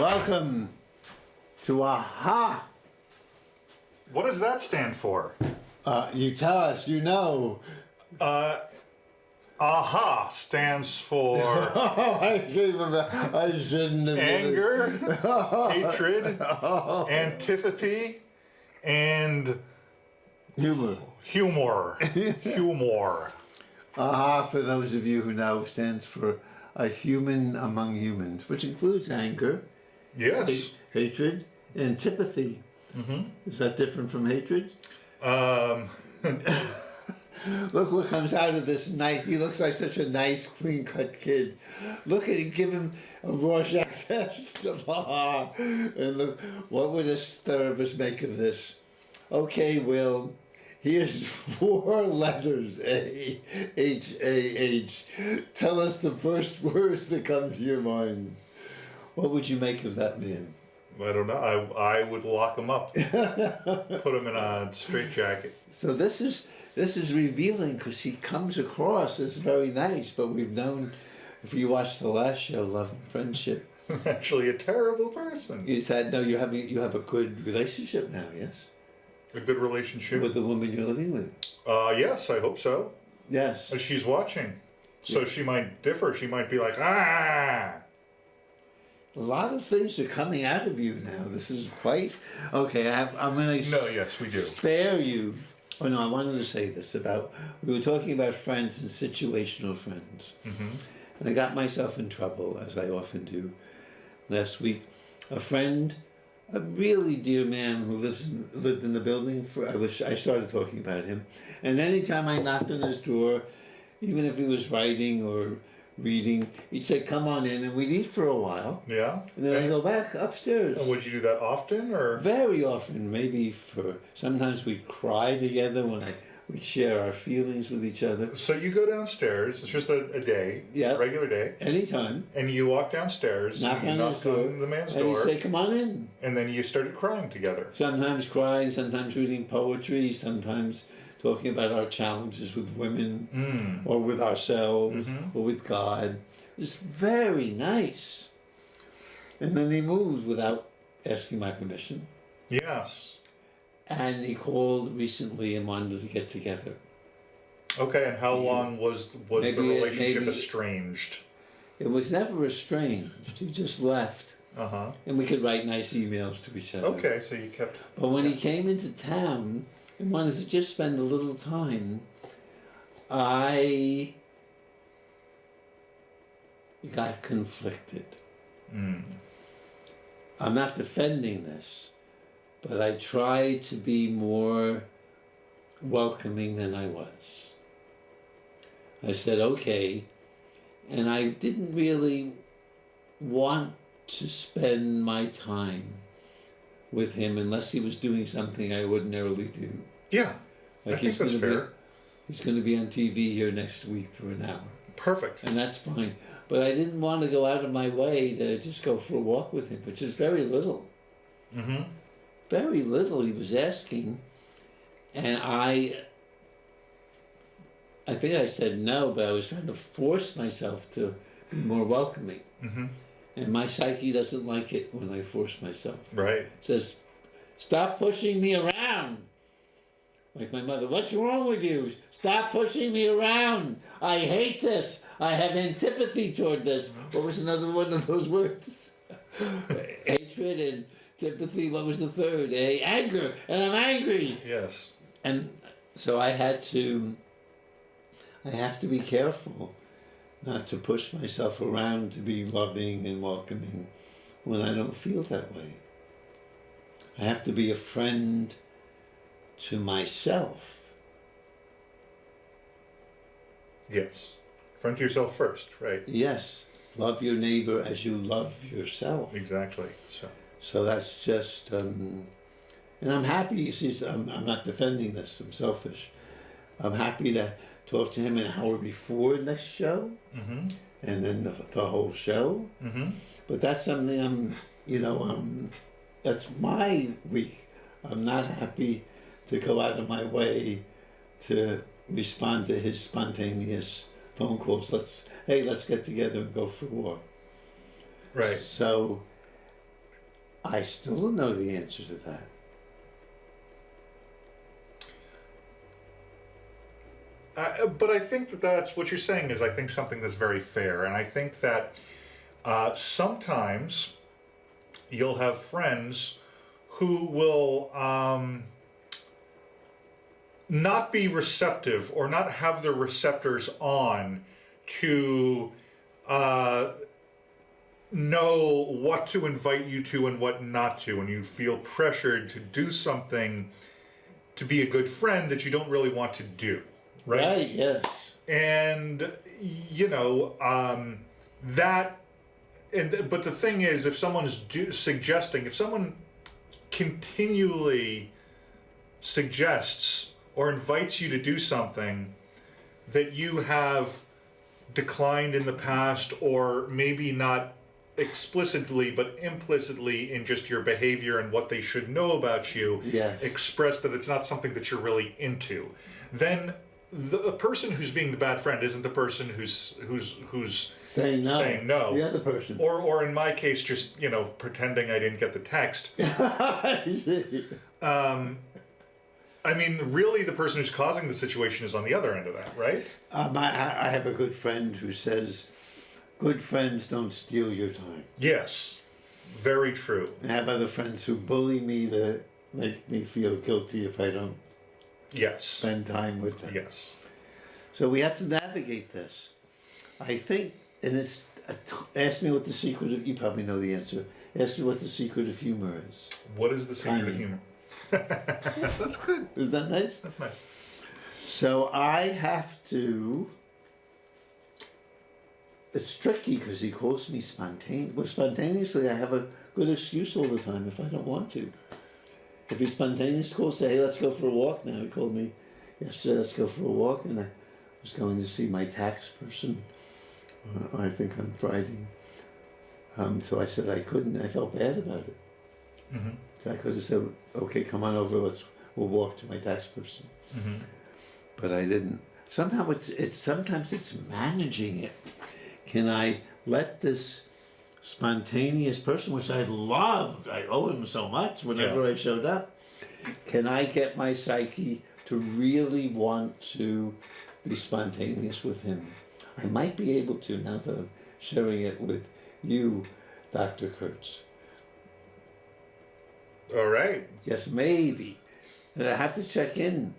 Welcome to AHAH. What does that stand for? You tell us, you know. AHA stands for I shouldn't have anger, hatred, antipathy, and humor. humor. Humor. AHA, for those of you who know, stands for a human among humans, which includes anger, Yes. hatred, antipathy. Mm-hmm. Is that different from hatred? Look what comes out of this night. He looks like such a nice, clean-cut kid. Look at him, give him a Rorschach test. And look, what would a therapist make of this? Okay, Will, here's 4 letters, AHAH. Tell us the first words that come to your mind. What would you make of that man? I don't know. I would lock him up. Put him in a straitjacket. So this is revealing because he comes across as very nice, but we've known, if you watch the last show, Love and Friendship, Actually, a terrible person. you said no. You have a good relationship now, yes, A good relationship. with the woman you're living with. Yes, I hope so. Yes, She's watching, so she might differ. She might be like, ah. a lot of things are coming out of you now. This is quite okay. I'm going to No, yes, we do. spare you. Oh no, I wanted to say this about, we were talking about friends and situational friends. Mm-hmm. And I got myself in trouble, as I often do. Last week, a friend, a really dear man who lived in the building, I started talking about him. And anytime I knocked on his door, even if he was writing or reading, he'd say, come on in, and we'd eat for a while. Yeah. And then I'd go back upstairs. And would you do that often, or? Very often, sometimes we'd cry together when we'd share our feelings with each other. So you go downstairs. It's just a day, Yeah. regular day, Anytime. and you walk downstairs. Knock you on knock his door. on the man's And he'd door, say, come on in. and then you started crying together. Sometimes crying, sometimes reading poetry, sometimes talking about our challenges with women or with ourselves or with God. It's very nice. And then he moves without asking my permission. Yes. And he called recently and wanted to get together. Okay, and how long was the relationship maybe- estranged? It was never estranged. He just left. Uh-huh. And we could write nice emails to each other. Okay, so you kept... But when he came into town and wanted to just spend a little time, I got conflicted. I'm not defending this, but I tried to be more welcoming than I was. I said, okay, and I didn't really want to spend my time with him unless he was doing something I ordinarily do. Yeah, Like I think that's fair. He's going to be on TV here next week for an hour. Perfect. And that's fine. But I didn't want to go out of my way to just go for a walk with him, which is very little. Mm-hmm. Very little he was asking. And I think I said no, but I was trying to force myself to be more welcoming. Mm-hmm. And my psyche doesn't like it when I force myself. Right. It says, stop pushing me around. Like my mother, what's wrong with you? Stop pushing me around. I hate this. I have antipathy toward this. What was another one of those words? Hatred and antipathy. What was the third? Anger. And I'm angry. Yes. And so I have to be careful not to push myself around to be loving and welcoming when I don't feel that way. I have to be a friend to myself. Yes. Friend to yourself first, right? Yes. Love your neighbor as you love yourself. Exactly. So that's just, and I'm happy, you see, I'm not defending this, I'm selfish. I'm happy to talk to him an hour before next show, Mm-hmm. and then the whole show. Mm-hmm. But that's something that's my week. I'm not happy to go out of my way to respond to his spontaneous phone calls. Let's get together and go for a walk. Right. So I still don't know the answer to that. But I think that that's what you're saying is, I think, something that's very fair. And I think that sometimes you'll have friends who will not be receptive or not have their receptors on to know what to invite you to and what not to. And you feel pressured to do something to be a good friend that you don't really want to do. Right? Yes. And but the thing is, if someone's suggesting, if someone continually suggests or invites you to do something that you have declined in the past, or maybe not explicitly but implicitly in just your behavior and what they should know about you, Yes. express that it's not something that you're really into, then the person who's being the bad friend isn't the person who's Saying no. saying no. The other person. Or in my case, just pretending I didn't get the text. I see. I mean, really, the person who's causing the situation is on the other end of that, right? I have a good friend who says, good friends don't steal your time. Yes, very true. I have other friends who bully me to make me feel guilty if I don't Yes. spend time with them. Yes. So we have to navigate this. I think, and it's, ask me what the secret of, you probably know the answer, ask me what the secret of humor is. What is the secret of Timing. humor? That's good. Is that nice? That's nice. So I have to, it's tricky because he calls me spontaneous. Well, spontaneously I have a good excuse all the time if I don't want to. If he's spontaneous, calls, say, hey, let's go for a walk now. He called me yesterday, let's go for a walk. And I was going to see my tax person, I think on Friday. So I said I couldn't. I felt bad about it. Mm-hmm. I could have said, okay, come on over, we'll walk to my tax person. Mm-hmm. But I didn't. Somehow sometimes it's managing it. Can I let this spontaneous person, which I loved, I owe him so much whenever I showed up, can I get my psyche to really want to be spontaneous with him? I might be able to now that I'm sharing it with you, Dr. Kurtz. All right. Yes, maybe. And I have to check in.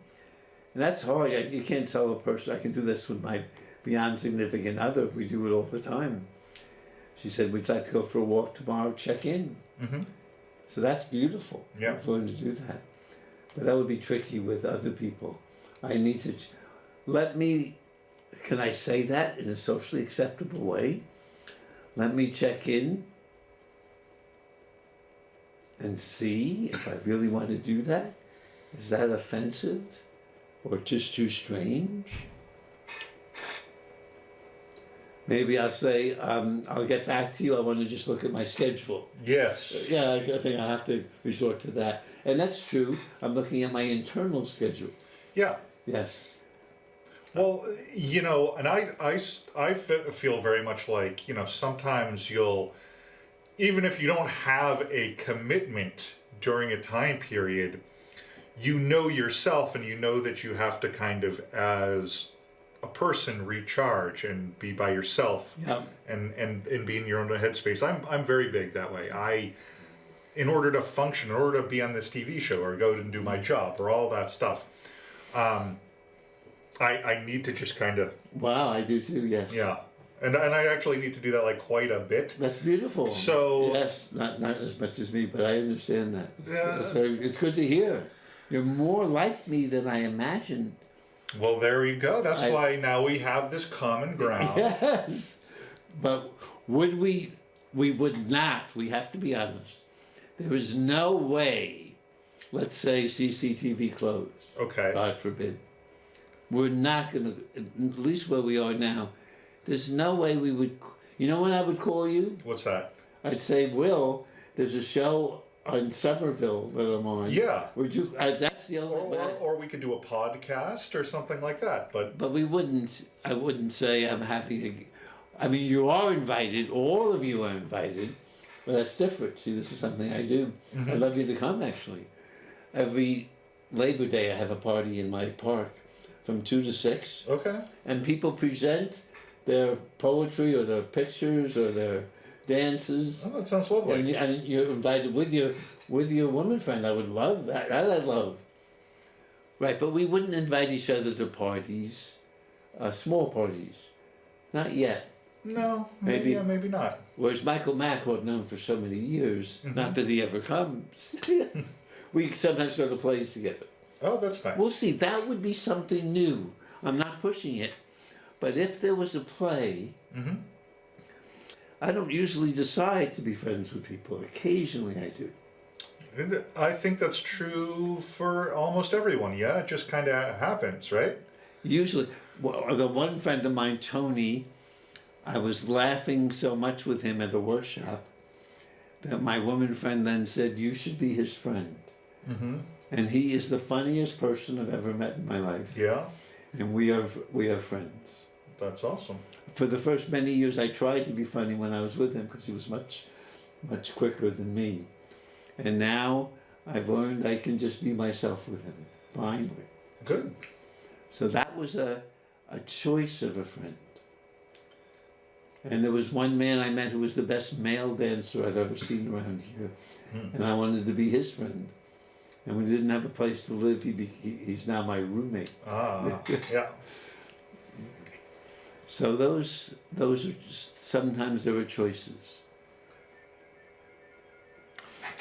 And that's hard. You can't tell a person. I can do this with my beyond significant other. We do it all the time. She said, we'd like to go for a walk tomorrow, check in. Mm-hmm. So that's beautiful. Yeah. I've learned to do that. But that would be tricky with other people. I need to, can I say that in a socially acceptable way? Let me check in and see if I really want to do that. Is that offensive or just too strange? Maybe I'll say, I'll get back to you. I want to just look at my schedule. Yes. Yeah, I think I have to resort to that. And that's true. I'm looking at my internal schedule. Yeah. Yes. Well, and I feel very much like, sometimes you'll, even if you don't have a commitment during a time period, you know yourself and you know that you have to kind of, as a person, recharge and be by yourself. Yeah. and be in your own headspace. I'm very big that way. In order to function, in order to be on this TV show or go and do my job or all that stuff, I need to just kind of... Wow, I do too, yes. Yeah. And I actually need to do that like quite a bit. That's beautiful. So... Yes, not as much as me, but I understand that. Yeah. It's good to hear. You're more like me than I imagined. Well, there you go. That's why now we have this common ground. Yes. But we would not, we have to be honest. There is no way, let's say CCTV closed. Okay. God forbid. We're not going to, at least where we are now, there's no way we would, you know when I would call you? What's that? I'd say, Will, there's a show on Somerville that I'm on. Yeah. Would you, that's the only way. Or we could do a podcast or something like that. But we wouldn't, I wouldn't say I'm having a, I mean, you are invited, all of you are invited, But that's different. See, this is something I do. I'd love you to come, actually. Every Labor Day, I have a party in my park from 2 to 6. Okay. And people present their poetry or their pictures or their dances. Oh, that sounds lovely. And you're invited with your woman friend. I would love that. That I'd love. Right, but we wouldn't invite each other to parties, small parties. Not yet. No, maybe not. Whereas Michael Mack, who I've known for so many years, not that he ever comes, we sometimes go to plays together. Oh, that's nice. We'll see. That would be something new. I'm not pushing it. But if there was a play, I don't usually decide to be friends with people. Occasionally I do. I think that's true for almost everyone. Yeah, it just kind of happens, right? Usually, well, the one friend of mine, Tony, I was laughing so much with him at a workshop that my woman friend then said, "You should be his friend." And he is the funniest person I've ever met in my life. Yeah. And we are friends. That's awesome. For the first many years, I tried to be funny when I was with him because he was much quicker than me. And now I've learned I can just be myself with him, finally. Good. So that was a choice of a friend. And there was one man I met who was the best male dancer I've ever seen around here. And I wanted to be his friend. And we didn't have a place to live. He's now my roommate. Ah, yeah. So those are just, sometimes there are choices.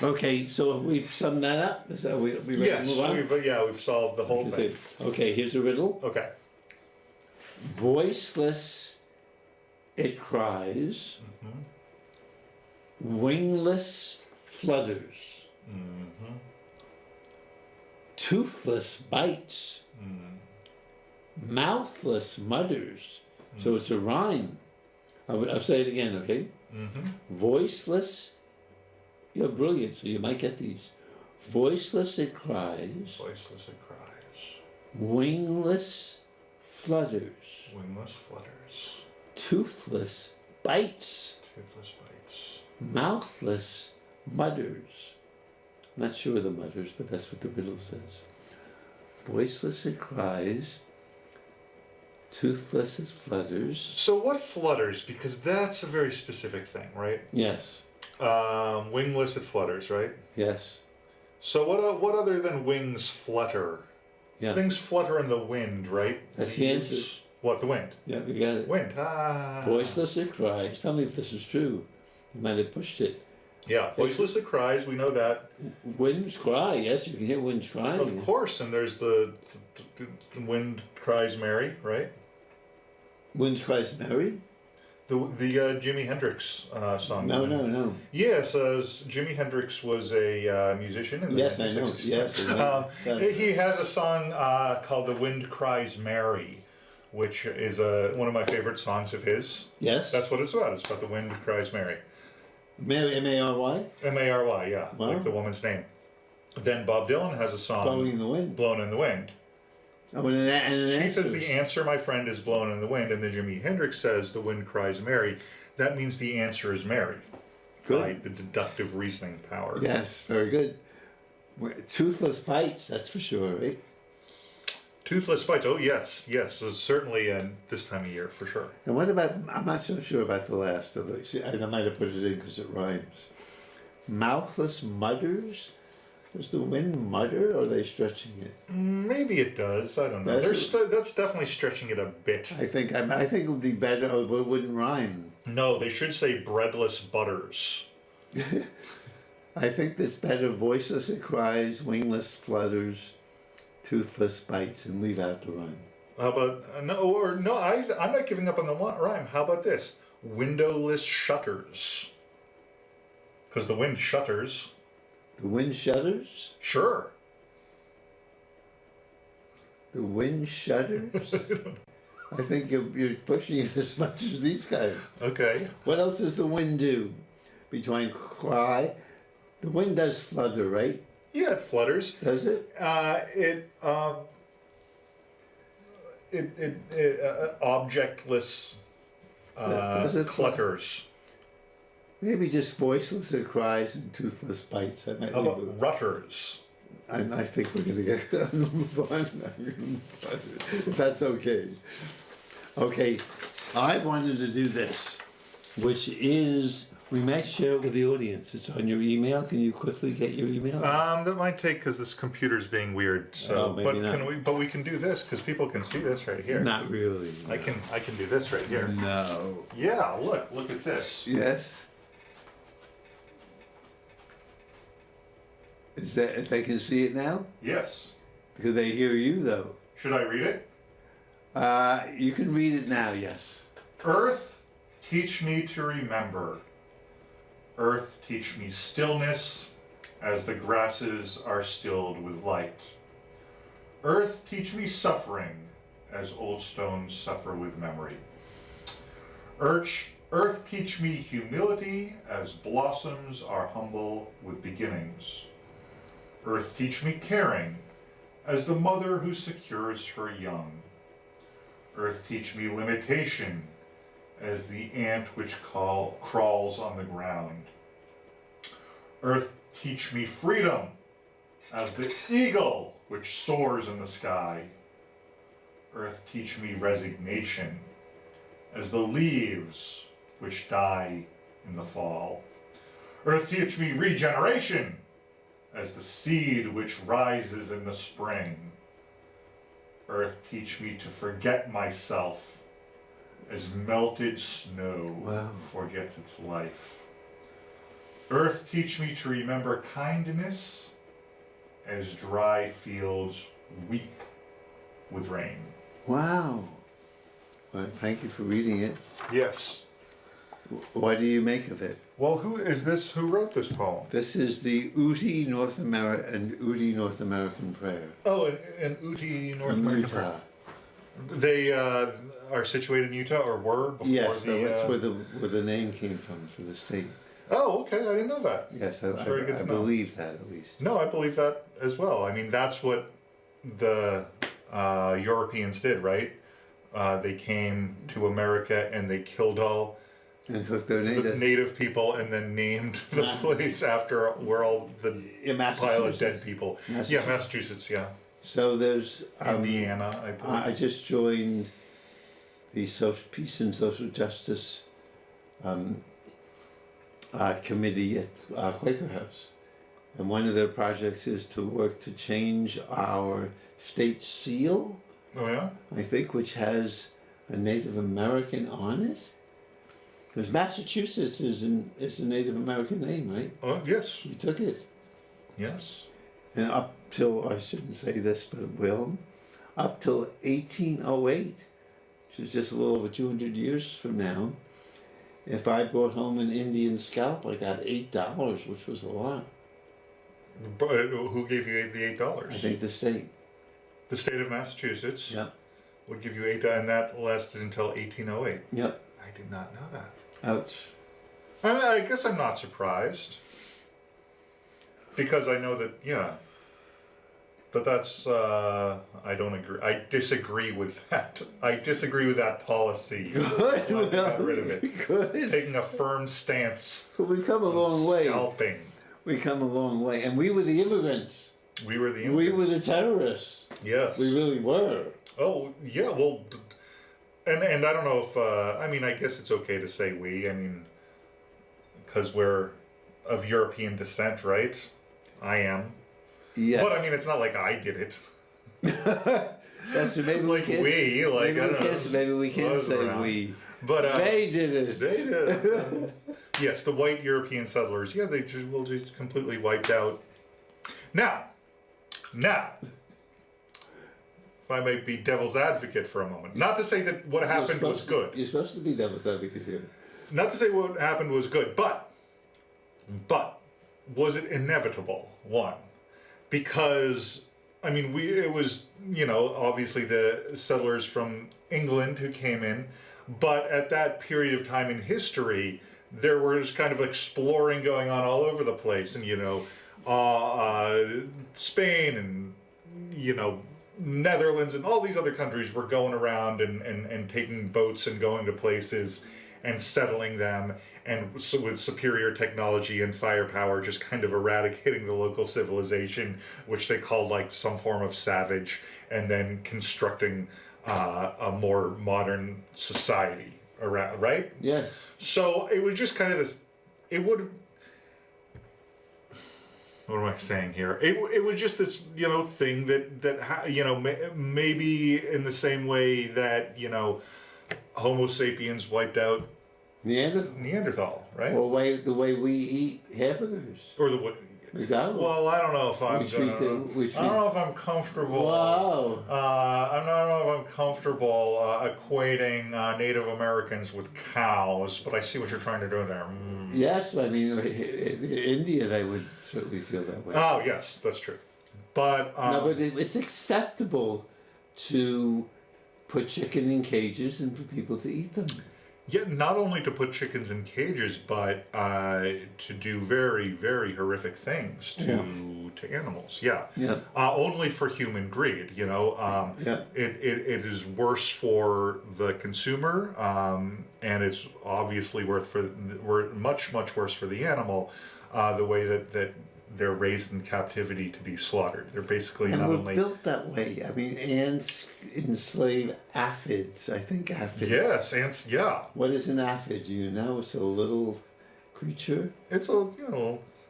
Okay, so we've summed that up. Is that we ready Yes, to move on? we've solved the whole thing. Okay, here's a riddle. Okay. Voiceless, it cries. Wingless, flutters. Toothless, bites. Mouthless, mutters. So it's a rhyme. I'll say it again, okay? Voiceless, you're brilliant, so you might get these. Voiceless, it cries. Voiceless, it cries. Wingless, flutters. Wingless flutters. Toothless, bites. Toothless bites. Mouthless, mutters. Not sure of the mutters, but that's what the riddle says. Voiceless, it cries. Toothless, it flutters. So what flutters? Because that's a very specific thing, right? Yes. Wingless, it flutters, right? Yes. So what other than wings flutter? Yeah. Things flutter in the wind, right? That's the answer. What, the wind? Yeah, you got it. Wind. Ah. Voiceless, it cries. Tell me if this is true. You might have pushed it. Yeah, voiceless, it cries. We know that. Winds cry. Yes, you can hear winds crying. Of course, and there's the wind cries merry, right? Winds cries merry? The Jimi Hendrix song. No. Yes, Jimi Hendrix was a musician in the Yes, I know. 60s. Yes, I know. He has a song called "The Wind Cries Merry," which is one of my favorite songs of his. Yes. That's what it's about. It's about the wind cries merry. Mary, M-A-R-Y? M-A-R-Y, yeah, Wow. like the woman's name. Then Bob Dylan has a song, Blowing in the Wind. "Blown in the Wind." Oh, and She says the answer, my friend, is blown in the wind, and then Jimi Hendrix says the wind cries merry. That means the answer is merry. Good. By the deductive reasoning power. Yes, very good. Toothless bites, that's for sure, right? Toothless bites. Oh yes, yes. So certainly this time of year for sure. And what about, I'm not so sure about the last of the, see, I might have put it in because it rhymes. Mouthless mutters? Does the wind mutter, or are they stretching it? Maybe it does. I don't know. That's definitely stretching it a bit. I think it would be better, but it wouldn't rhyme. No, they should say breadless butters. I think this better. Voiceless it cries, wingless flutters, toothless bites, and leave out the rhyme. How about I'm not giving up on the rhyme. How about this? Windowless shutters. Because the wind shutters. The wind shudders? Sure. The wind shudders? I think you're pushing it as much as these guys. Okay. What else does the wind do? Between cry, the wind does flutter, right? Yeah, it flutters. Does it? Objectless Does it clutters. Maybe just voiceless cries and toothless bites. I might How leave about it. rutters? I think we're going to get move on. If that's okay. Okay, I wanted to do this, which is, we might share it with the audience. It's on your email. Can you quickly get your email? That might take because this computer's being weird. So, Oh, maybe but not. can we? But we can do this because people can see this right here. Not really. I can do this right here. No. Yeah, look at this. Yes. Is that they can see it now? Yes. Because they hear you though. Should I read it? You can read it now. Yes. Earth, teach me to remember. Earth, teach me stillness, as the grasses are stilled with light. Earth, teach me suffering, as old stones suffer with memory. Earth, teach me humility, as blossoms are humble with beginnings. Earth, teach me caring, as the mother who secures her young. Earth, teach me limitation, as the ant which crawls on the ground. Earth, teach me freedom, as the eagle which soars in the sky. Earth, teach me resignation, as the leaves which die in the fall. Earth, teach me regeneration, as the seed which rises in the spring. Earth, teach me to forget myself, as melted snow forgets its life. Earth, teach me to remember kindness, as dry fields weep with rain. Wow. Well, thank you for reading it. Yes. What do you make of it? Well, who wrote this poem? This is the Ute North American prayer. Oh, an Ute North From American Utah. prayer. They are situated in Utah, or were before Yes, that's the. where the name came from for the state. Oh, okay. I didn't know that. Yes, That's very good I to know. believe that at least. No, I believe that as well. I mean, that's what the Europeans did, right? They came to America and they killed all And took their the native. native people and then named the place after where all the In pile of Massachusetts. dead people. Yeah, Massachusetts. Yeah, So there's Indiana. I believe. I just joined the Peace and Social Justice committee at Quaker House, and one of their projects is to work to change our state seal, Oh yeah. I think, which has a Native American on it. Because Massachusetts is a Native American name, right? Oh yes. You took it. Yes. And up till, I shouldn't say this, but it will, up till 1808, which is just a little over 200 years from now, if I brought home an Indian scalp, I got $8, which was a lot. But who gave you the $8? I think the state. The state of Massachusetts Yep. would give you $8, and that lasted until 1808. Yep. I did not know that. Ouch. I mean, I guess I'm not surprised because I know that, yeah. But that's I don't agree. I disagree with that. I disagree with that policy. Good. I got rid of it. Good. Taking a firm stance. But we've come a on long way. Scalping. We come a long way. And we were the immigrants. We were the We were immigrants. the terrorists. Yes. We really were. Oh yeah. Well, and I don't know if I mean I guess it's okay to say we. I mean, because we're of European descent, right? I am. Yes. But I mean, it's not like I did it. That's maybe Like we can't, we, like maybe I we don't know. can't, maybe we can't was say around. we. But They did it. they did. Yes, the white European settlers. Yeah, they just completely wiped out. Now, if I may be devil's advocate for a moment, not to say that what happened was good. You're supposed to be devil's advocate here. Not to say what happened was good, but was it inevitable? One, because I mean, it was, you know, obviously the settlers from England who came in, but at that period of time in history, there was kind of exploring going on all over the place, and you know, Spain and you know, Netherlands and all these other countries were going around and taking boats and going to places. and settling them, and so with superior technology and firepower, just kind of eradicating the local civilization, which they called like some form of savage, and then constructing a more modern society around, right? Yes. So it was just kind of this, it would, what am I saying here? It was just this, thing that maybe in the same way that, Homo sapiens wiped out Neanderthal, right? Or the way we eat hamburgers. Or the way. McDonald's. Well, I don't know if I'm. I don't know if I'm comfortable. Wow. I don't know if I'm comfortable equating Native Americans with cows, but I see what you're trying to do there. Mm. Yes, I mean, in India they would certainly feel that way. Oh, yes, that's true. But no, but it's acceptable to put chicken in cages and for people to eat them. Yeah, not only to put chickens in cages, but to do very, very horrific things to animals. Yeah. Only for human greed. It is worse for the consumer, and it's obviously much worse for the animal. The way that they're raised in captivity to be slaughtered. They're basically and not we're only built that way. I mean, ants enslave aphids. I think aphids. Yes, ants. Yeah. What is an aphid? Do you know? It's a little creature. It's a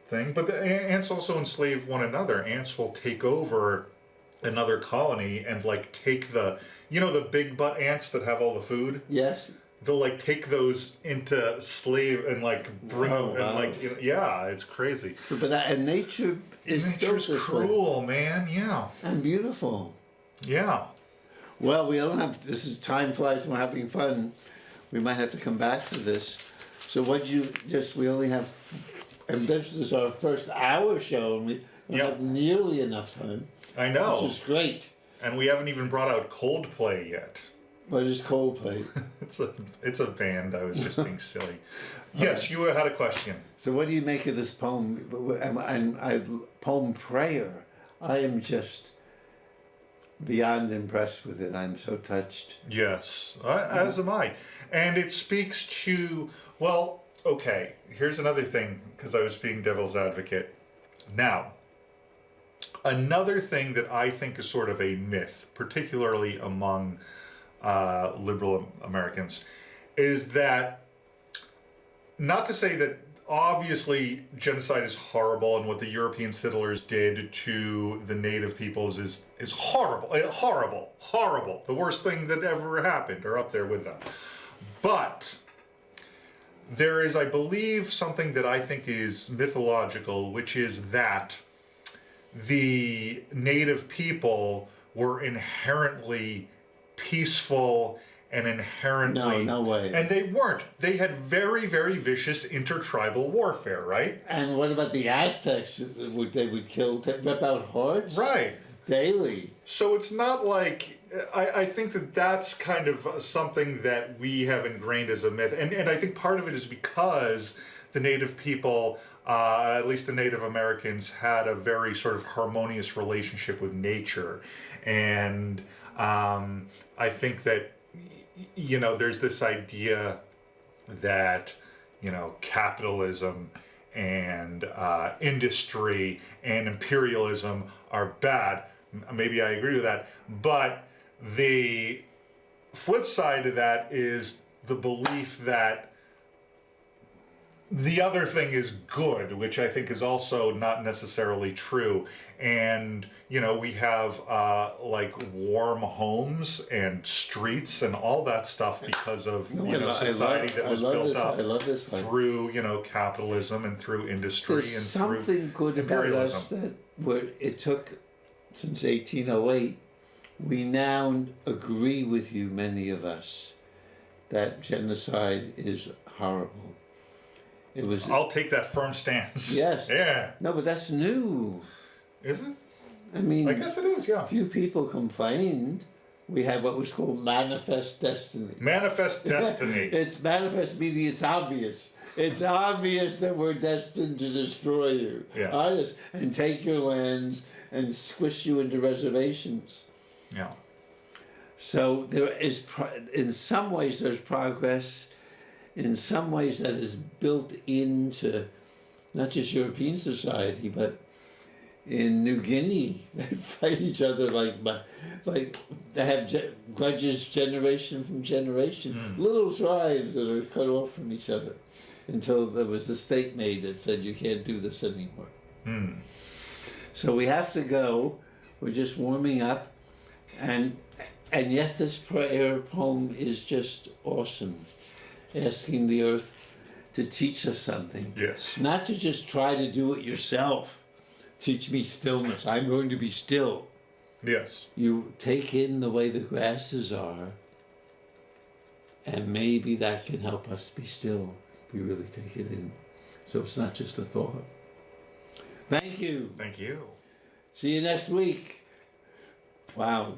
thing, but the ants also enslave one another. Ants will take over another colony and take the the big butt ants that have all the food. Yes. They'll take those into slave and bring them and it's crazy. So, but and nature is nature's cruel, man. Yeah. And beautiful. Yeah. Well, we don't have. This is time flies when we're having fun. We might have to come back to this. So, we only have, and this is our first hour show, and we don't have nearly enough time. I know. Which is great. And we haven't even brought out Coldplay yet. What is Coldplay? It's a band. I was just being silly. Yes, you had a question. So what do you make of this poem? Poem Prayer. I am just beyond impressed with it. I'm so touched. Yes, as am I. And it speaks to, okay, here's another thing, because I was being devil's advocate. Now, another thing that I think is sort of a myth, particularly among liberal Americans, is that, not to say that obviously genocide is horrible and what the European settlers did to the native peoples is horrible, the worst thing that ever happened, or up there with them. But there is, I believe, something that I think is mythological, which is that the native people were inherently peaceful and inherently... No way. And they weren't. They had very, very vicious intertribal warfare, right? And what about the Aztecs? They would kill, rip out hordes? Right. Daily. So it's not like... I think that that's kind of something that we have ingrained as a myth. And I think part of it is because the native people, at least the Native Americans, had a very sort of harmonious relationship with nature. And I think that, there's this idea that, capitalism and industry and imperialism are bad. Maybe I agree with that. But the flip side of that is the belief that the other thing is good, which I think is also not necessarily true. And, we have warm homes and streets and all that stuff because of, society that was built up through, capitalism and through industry. There's and something through good about us that it took since 1808. We now agree with you, many of us, that genocide is horrible. It was. I'll take that firm stance. Yes. Yeah. No, but that's new. Is it? I mean, I guess it is, yeah. Few people complained. We had what was called manifest destiny. Manifest destiny. It's manifest meaning it's obvious. It's obvious that we're destined to destroy you. Yeah. And take your lands and squish you into reservations. Yeah. So there is, in some ways, there's progress. in some ways that is built into not just European society, but in New Guinea, they fight each other like they have grudges generation from generation. Little tribes that are cut off from each other until there was a state made that said you can't do this anymore. So we have to go. We're just warming up, and yet this prayer poem is just awesome, asking the earth to teach us something. Yes. Not to just try to do it yourself. Teach me stillness. I'm going to be still. Yes. You take in the way the grasses are, and maybe that can help us be still. We really take it in. So it's not just a thought. Thank you. Thank you. See you next week. Wow.